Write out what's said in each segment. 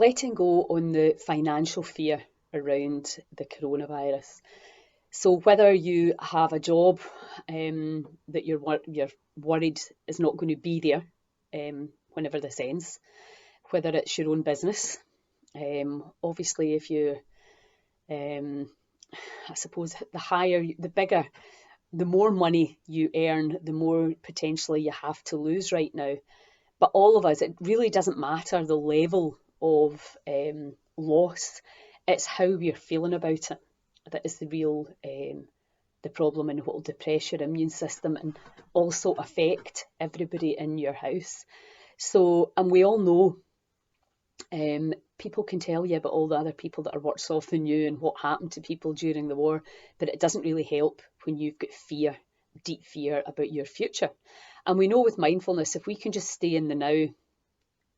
letting go on the financial fear around the coronavirus. So whether you have a job that you're worried is not going to be there whenever this ends, whether it's your own business, obviously if you, I suppose the bigger, the more money you earn, the more potentially you have to lose right now. But all of us, it really doesn't matter the level of loss. It's how we're feeling about it that is the real the problem, and what will depress your immune system and also affect everybody in your house. So, and we all know, people can tell you about all the other people that are worse off than you and what happened to people during the war, but it doesn't really help when you've got fear, deep fear about your future. And we know with mindfulness, if we can just stay in the now,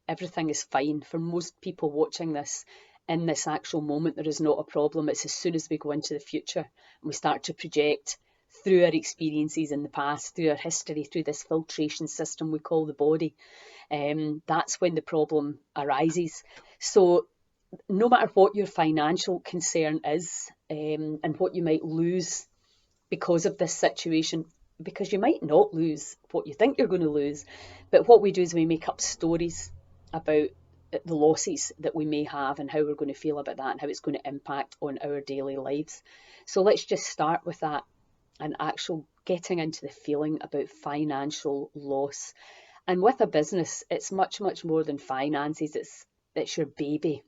everything is fine. For most people watching this, in this actual moment, there is not a problem. It's as soon as we go into the future and we start to project through our experiences in the past, through our history, through this filtration system we call the body, that's when the problem arises. So no matter what your financial concern is, and what you might lose because of this situation, because you might not lose what you think you're going to lose, but what we do is we make up stories about the losses that we may have and how we're going to feel about that and how it's going to impact on our daily lives. So let's just start with that and actual getting into the feeling about financial loss. And with a business, it's much, much more than finances. It's your baby.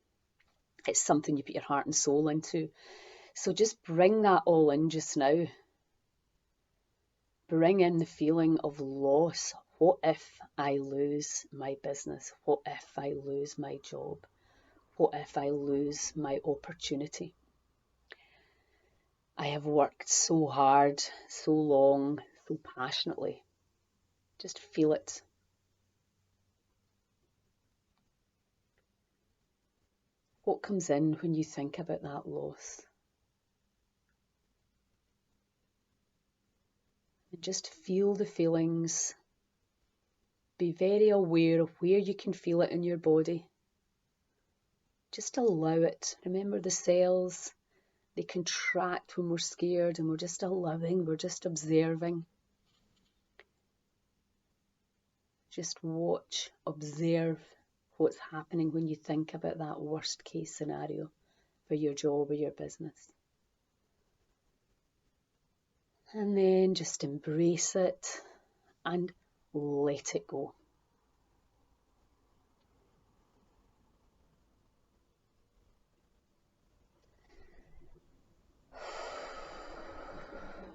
It's something you put your heart and soul into. So just bring that all in just now. Bring in the feeling of loss. What if I lose my business? What if I lose my job? What if I lose my opportunity? I have worked so hard, so long, so passionately. Just feel it. What comes in when you think about that loss? And just feel the feelings. Be very aware of where you can feel it in your body. Just allow it. Remember, the cells, they contract when we're scared, and we're just allowing, we're just observing. Just watch, observe what's happening when you think about that worst case scenario for your job or your business. And then just embrace it and let it go.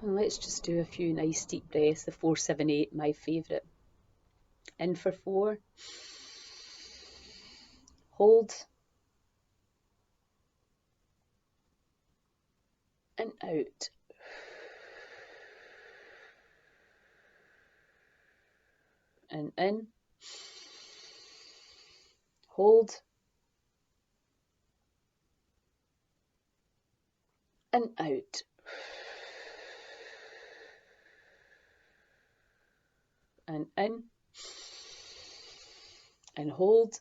And let's just do a few nice deep breaths. The 4-7-8, my favourite. In for 4. Hold. And out. And in. Hold. And out. And in. And hold.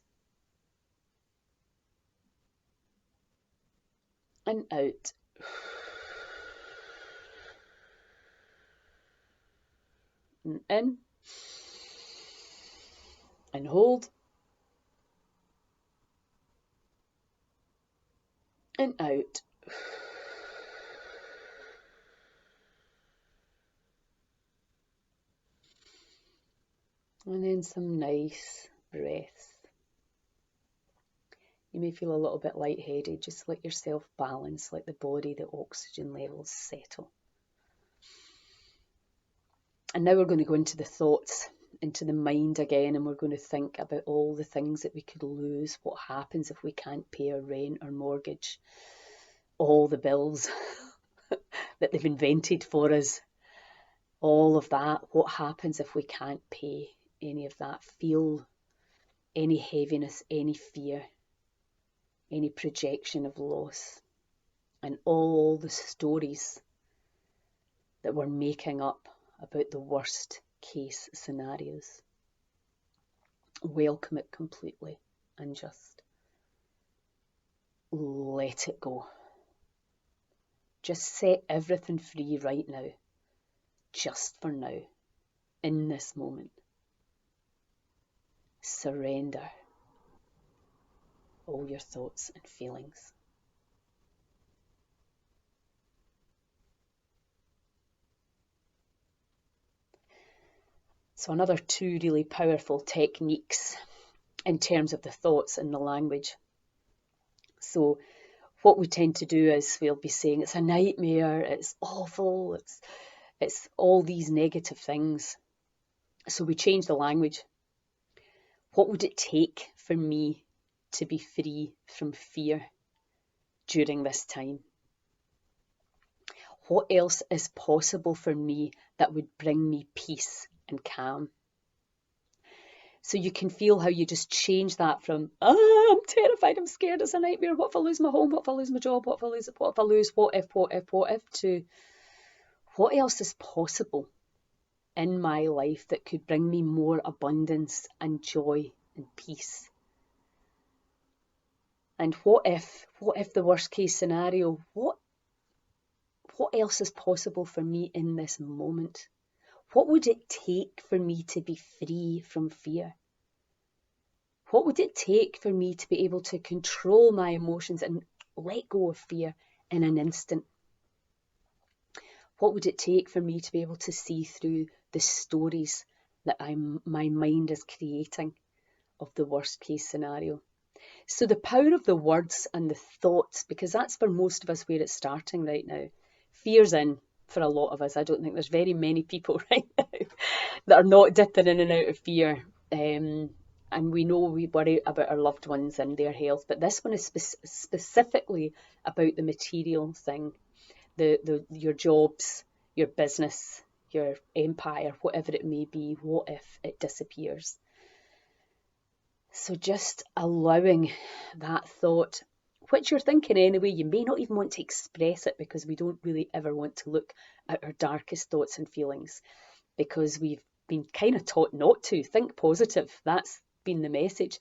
And out. And in. And hold. And out. And then some nice breaths. You may feel a little bit lightheaded. Just let yourself balance, let the body, the oxygen levels settle. And now we're going to go into the thoughts, into the mind again, and we're going to think about all the things that we could lose. What happens if we can't pay our rent or mortgage? All the bills that they've invented for us. All of that. What happens if we can't pay any of that? Feel any heaviness, any fear, any projection of loss, and all the stories that we're making up about the worst case scenarios. Welcome it completely and just let it go. Just set everything free right now, just for now, in this moment. Surrender all your thoughts and feelings. So another two really powerful techniques in terms of the thoughts and the language. So what we tend to do is we'll be saying it's a nightmare, it's awful, it's all these negative things. So we change the language. What would it take for me to be free from fear during this time? What else is possible for me that would bring me peace and calm? So you can feel how you just change that from, I'm terrified, I'm scared, it's a nightmare, what if I lose my home, what if I lose my job, what if I lose, what if, to what else is possible in my life that could bring me more abundance and joy and peace? And what if the worst case scenario, what else is possible for me in this moment? What would it take for me to be free from fear? What would it take for me to be able to control my emotions and let go of fear in an instant? What would it take for me to be able to see through the stories that my mind is creating of the worst case scenario? So the power of the words and the thoughts, because that's for most of us where it's starting right now. Fear's in for a lot of us. I don't think there's very many people right now that are not dipping in and out of fear. And we know we worry about our loved ones and their health, but this one is specifically about the material thing, your jobs, your business, your empire, whatever it may be. What if it disappears? So just allowing that thought, which you're thinking anyway, you may not even want to express it because we don't really ever want to look at our darkest thoughts and feelings because we've been kind of taught not to. Think positive. That's been the message.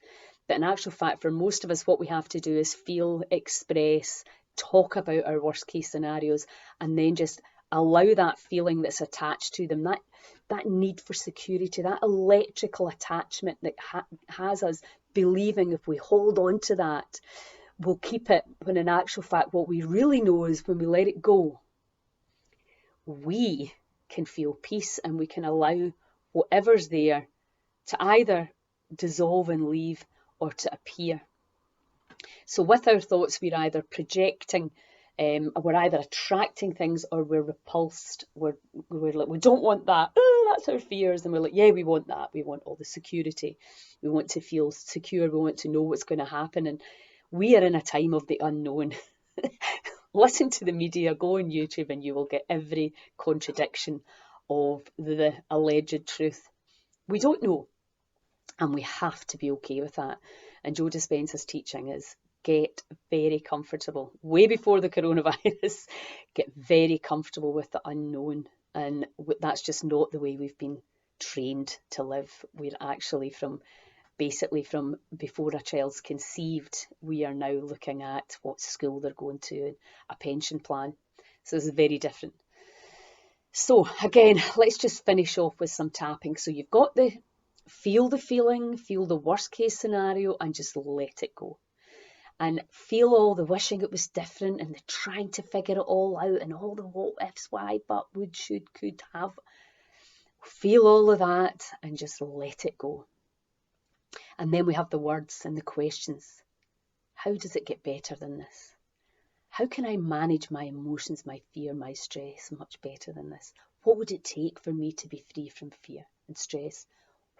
But in actual fact, for most of us, what we have to do is feel, express, talk about our worst case scenarios, and then just allow that feeling that's attached to them, that need for security, that electrical attachment that has us believing if we hold on to that, we'll keep it, when in actual fact, what we really know is when we let it go, we can feel peace and we can allow whatever's there to either dissolve and leave or to appear. So with our thoughts, we're either projecting, we're either attracting things or we're repulsed. We're like, we don't want that. Oh, that's our fears. And we're like, yeah, we want that. We want all the security. We want to feel secure. We want to know what's going to happen. And we are in a time of the unknown. Listen to the media, go on YouTube, and you will get every contradiction of the alleged truth. We don't know. And we have to be okay with that. And Joe Dispenza's teaching is get very comfortable. Way before the coronavirus, get very comfortable with the unknown. And that's just not the way we've been trained to live. We're actually basically from before a child's conceived, we are now looking at what school they're going to, a pension plan. So it's very different. So again, let's just finish off with some tapping. So you've got feel the feeling, feel the worst case scenario, and just let it go. And feel all the wishing it was different and the trying to figure it all out and all the what ifs, why, but, would, should, could, have. Feel all of that and just let it go. And then we have the words and the questions. How does it get better than this? How can I manage my emotions, my fear, my stress much better than this? What would it take for me to be free from fear and stress?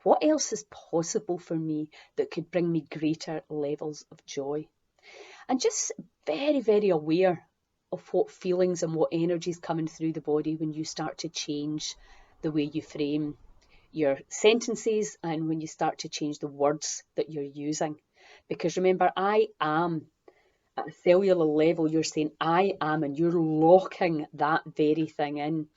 What else is possible for me that could bring me greater levels of joy? And just very, very aware of what feelings and what energy is coming through the body when you start to change the way you frame your sentences and when you start to change the words that you're using. Because remember, I am, at a cellular level, you're saying I am, and you're locking that very thing in.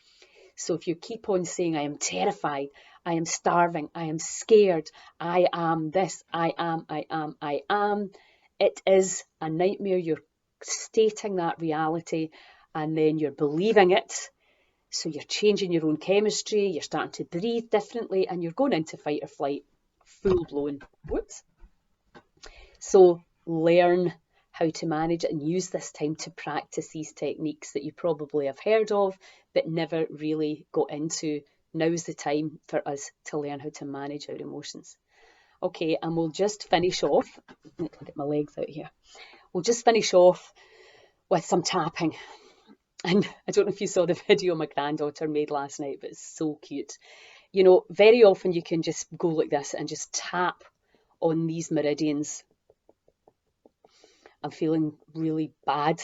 So if you keep on saying, I am terrified, I am starving, I am scared, I am this, I am, It is a nightmare. You're stating that reality and then you're believing it. So you're changing your own chemistry, you're starting to breathe differently, and you're going into fight or flight, full blown. Whoops. So learn how to manage it and use this time to practice these techniques that you probably have heard of, but never really got into. Now's the time for us to learn how to manage our emotions. Okay, and we'll just finish off. Let me get my legs out here. We'll just finish off with some tapping. And I don't know if you saw the video my granddaughter made last night, but it's so cute. You know, very often you can just go like this and just tap on these meridians. I'm feeling really bad.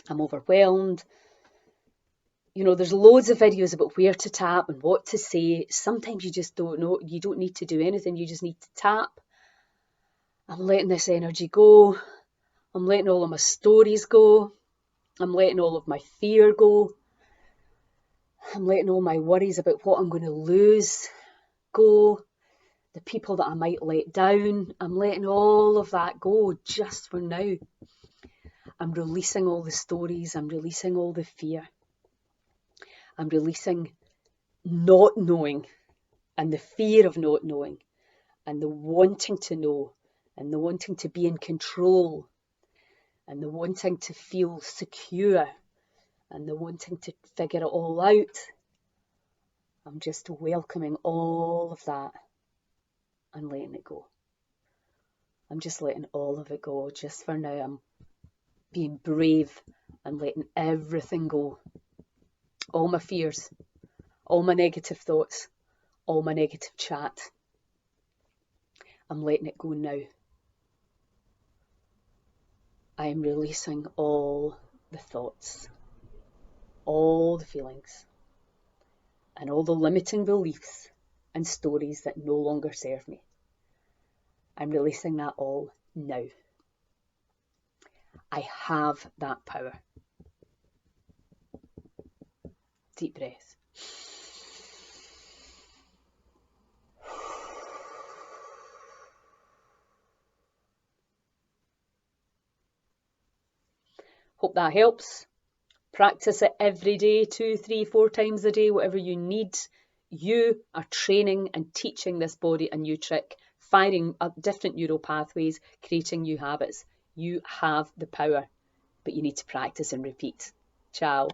I'm overwhelmed. You know, there's loads of videos about where to tap and what to say. Sometimes you just don't know. You don't need to do anything. You just need to tap. I'm letting this energy go. I'm letting all of my stories go. I'm letting all of my fear go. I'm letting all my worries about what I'm going to lose go. The people that I might let down. I'm letting all of that go just for now. I'm releasing all the stories. I'm releasing all the fear. I'm releasing not knowing and the fear of not knowing and the wanting to know and the wanting to be in control and the wanting to feel secure and the wanting to figure it all out. I'm just welcoming all of that and letting it go. I'm just letting all of it go just for now. I'm being brave and letting everything go. All my fears, all my negative thoughts, all my negative chat. I'm letting it go now. I am releasing all the thoughts, all the feelings, and all the limiting beliefs and stories that no longer serve me. I'm releasing that all now. I have that power. Deep breath. Hope that helps. Practice it every day, 2, 3, 4 times a day, whatever you need. You are training and teaching this body a new trick, firing up different neural pathways, creating new habits. You have the power, but you need to practice and repeat. Ciao.